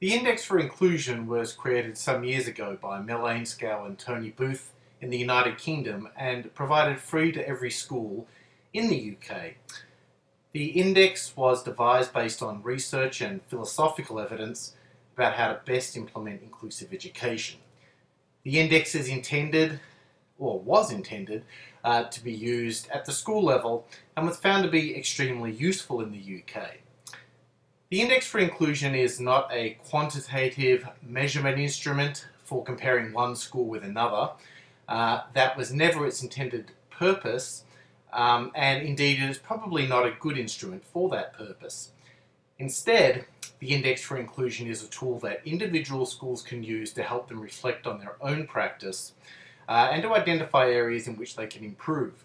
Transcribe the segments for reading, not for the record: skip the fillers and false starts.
The Index for Inclusion was created some years ago by Mel Ainscow and Tony Booth in the United Kingdom and provided free to every school in the UK. The index was devised based on research and philosophical evidence about how to best implement inclusive education. The index is intended, or was intended, to be used at the school level and was found to be extremely useful in the UK. The Index for Inclusion is not a quantitative measurement instrument for comparing one school with another. That was never its intended purpose, and indeed it is probably not a good instrument for that purpose. Instead, the Index for Inclusion is a tool that individual schools can use to help them reflect on their own practice and to identify areas in which they can improve.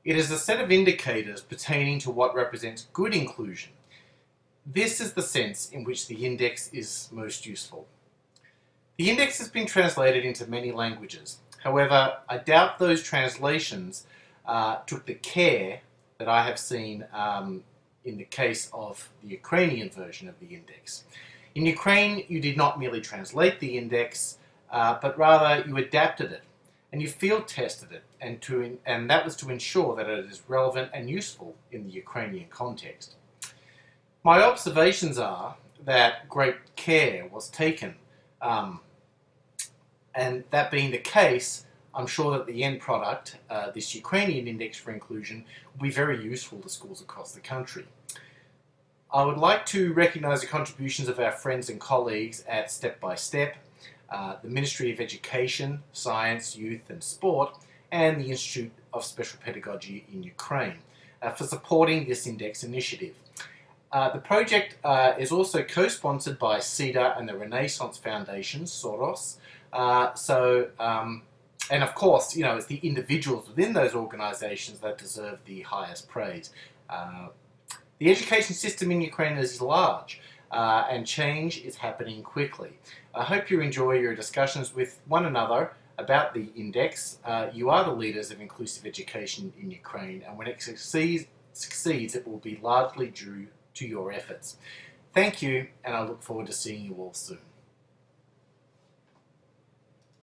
It is a set of indicators pertaining to what represents good inclusion. This is the sense in which the index is most useful. The index has been translated into many languages. However, I doubt those translations took the care that I have seen in the case of the Ukrainian version of the index. In Ukraine, you did not merely translate the index, but rather you adapted it and you field tested it, and that was to ensure that it is relevant and useful in the Ukrainian context. My observations are that great care was taken, and that being the case, I'm sure that the end product, this Ukrainian Index for Inclusion, will be very useful to schools across the country. I would like to recognise the contributions of our friends and colleagues at Step by Step, the Ministry of Education, Science, Youth and Sport, and the Institute of Special Pedagogy in Ukraine for supporting this index initiative. The project is also co-sponsored by CEDA and the Renaissance Foundation, Soros. And of course, it's the individuals within those organisations that deserve the highest praise. The education system in Ukraine is large and change is happening quickly. I hope you enjoy your discussions with one another about the index. You are the leaders of inclusive education in Ukraine, and when it succeeds, it will be largely due to your efforts. Thank you, and I look forward to seeing you all soon.